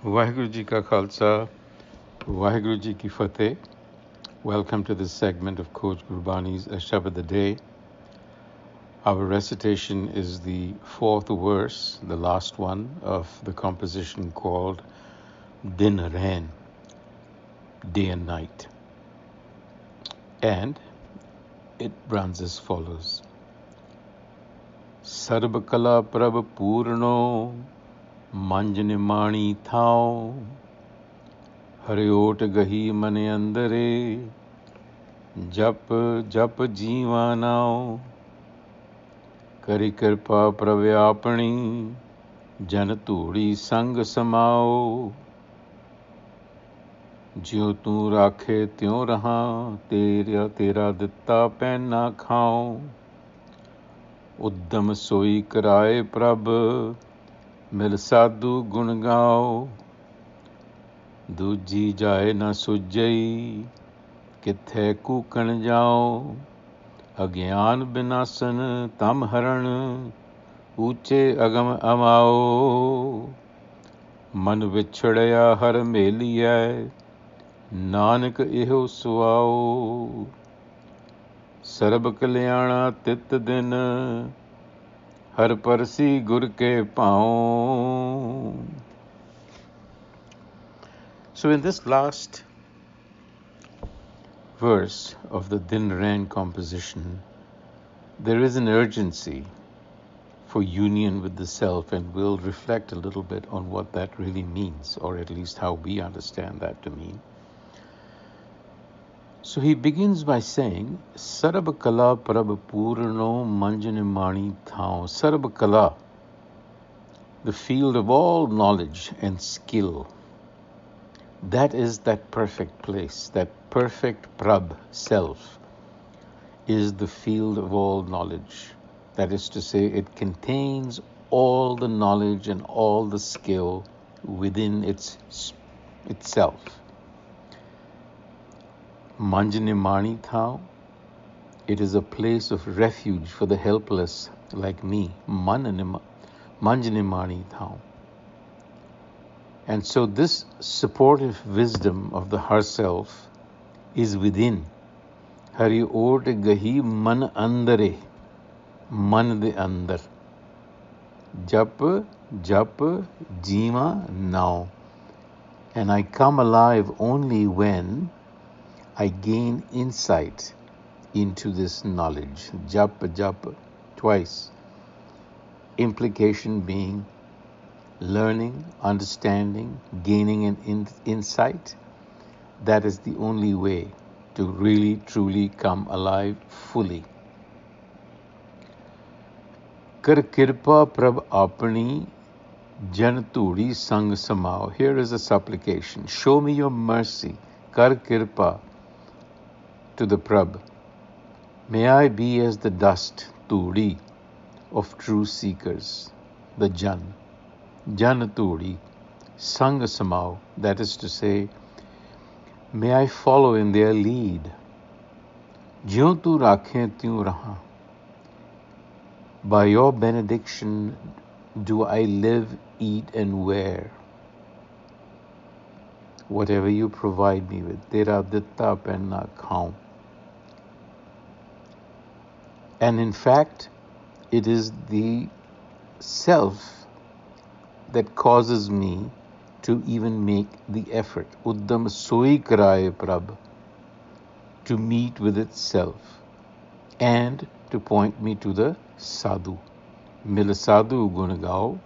Waheguru Ji Ka Khalsa, Waheguru Ji Ki Fateh. Welcome to this segment of Coach Gurbani's a-sabad-a-day. Our recitation is the fourth verse, the last one of the composition called Din Rain, Day and Night. And it runs as follows. Sarab kala Prabh Purno, manjne mani thao, हरिओट गही मन अंदरे जप जप जीवानाओ करि कृपा प्रव्यापणी जन धूड़ी संग समाओ ज्यों तू राखे त्यों रहा तेरा तेरा दिता पैना खाओ उद्दम सोई कराए प्रभ मिल साधु गुण गाओ दूजी जाए न सुजई किथे कूकण जाओ अज्ञान बिनासन तम हरण ऊंचे अगम अमाओ मन विछड़या हर मेलिया नानक इहो सुआओ सरब कल्याणा तित दिन हर परसी गुर के पाओ. So in this last verse of the Din Rain composition, there is an urgency for union with the self, and we'll reflect a little bit on what that really means, or at least how we understand that to mean. So he begins by saying, Sarab kala Prabh Purno manjane mani thao. Sarab kala, the field of all knowledge and skill. That is that perfect place, that perfect Prabh self is the field of all knowledge. That is to say, it contains all the knowledge and all the skill within itself. Manjane mani thao, it is a place of refuge for the helpless like me. Manjane mani thao. And so this supportive wisdom of the herself is within. Hari ot gahi man andare, man de andar. Jap, jap, jeeva now. And I come alive only when I gain insight into this knowledge. Jap, jap, twice. Implication being learning, understanding, gaining an insight. That is the only way to really, truly come alive fully. Kar kirpa prabh apani jan turi sang samao. Here is a supplication. Show me your mercy. Kar kirpa to the Prabh. May I be as the dust, turi, of true seekers, the Jan. Jan turi, sang samao. That is to say, may I follow in their lead. Jyon tu rakhe tyun raha. By your benediction do I live, eat and wear. Whatever you provide me with. Tera ditta penna khao. And in fact, it is the self that causes me to even make the effort. Uddam soi karaye Prabh, to meet with itself and to point me to the sadhu. Mil sadhu gun gao.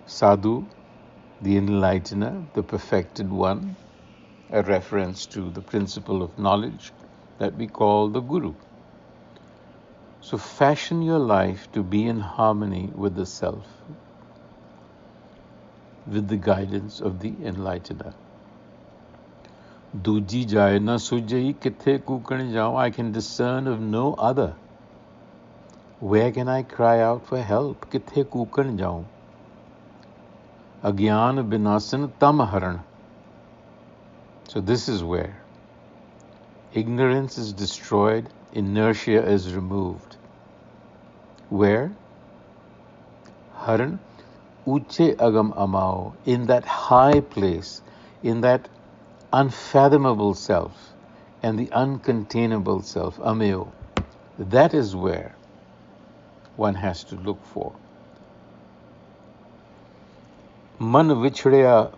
Sadhu, the enlightener, the perfected one, a reference to the principle of knowledge that we call the Guru. So fashion your life to be in harmony with the self, with the guidance of the enlightener. Duji jaye na sujai kithe kookan jao. I can discern of no other. Where can I cry out for help? Kithe kookan jao. Agyan binasan tam haran. So this is where ignorance is destroyed, inertia is removed. Where? Haran, Uche agam amao, in that high place, in that unfathomable self and the uncontainable self, ameo, that is where one has to look for. Man vichhੜਿਆ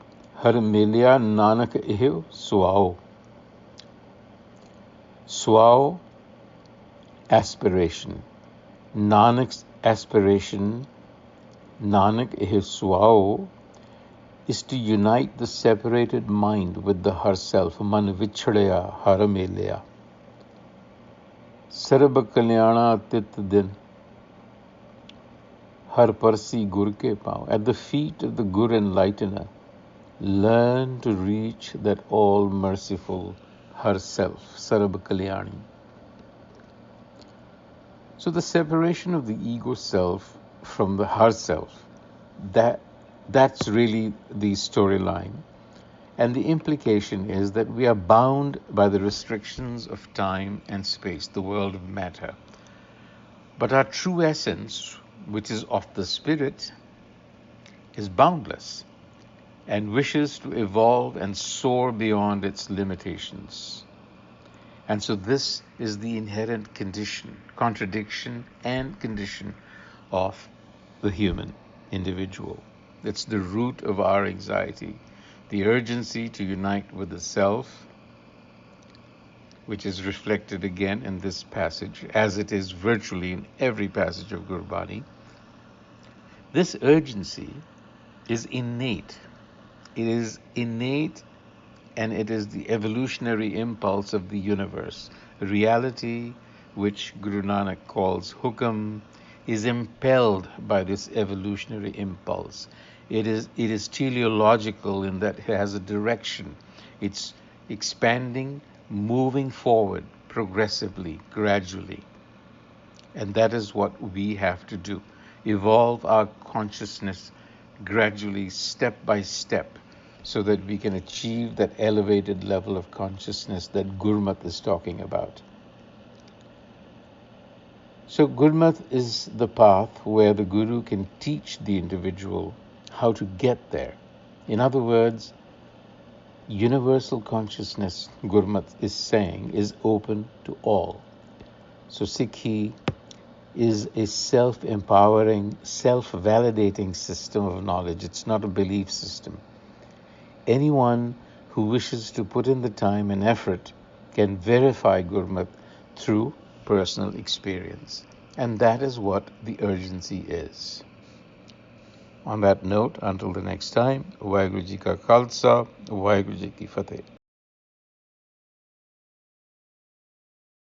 har ਮਿਲਿਆ nanak ਇਹੋ ਸੁਆਓ. Suao, aspiration. Nanak's aspiration, Nanak his suao, is to unite the separated mind with the herself. Man vichhੜਿਆ har ਮਿਲਿਆ. Sarab kalyana tit din. Har parsi gur ke pao. At the feet of the Gur Enlightener, learn to reach that all-merciful herself, Sarab Kalyani. So the separation of the ego self from the herself, that's really the storyline. And the implication is that we are bound by the restrictions of time and space, the world of matter. But our true essence, which is of the spirit, is boundless and wishes to evolve and soar beyond its limitations. And so this is the inherent condition, contradiction and condition of the human individual. It's the root of our anxiety, the urgency to unite with the self, which is reflected again in this passage, as it is virtually in every passage of Gurbani. This urgency is innate. It is innate, and it is the evolutionary impulse of the universe. Reality, which Guru Nanak calls hukam, is impelled by this evolutionary impulse. It is teleological in that it has a direction. It's expanding, moving forward progressively, gradually. And that is what we have to do. Evolve our consciousness gradually, step by step, so that we can achieve that elevated level of consciousness that Gurmat is talking about. So Gurmat is the path where the Guru can teach the individual how to get there. In other words, universal consciousness, Gurmat is saying, is open to all. So Sikhi is a self-empowering, self-validating system of knowledge. It's not a belief system. Anyone who wishes to put in the time and effort can verify Gurmat through personal experience. And that is what the urgency is. On that note, until the next time, Waheguru Ji Ka Khalsa, Waheguru Ji Ki Fateh.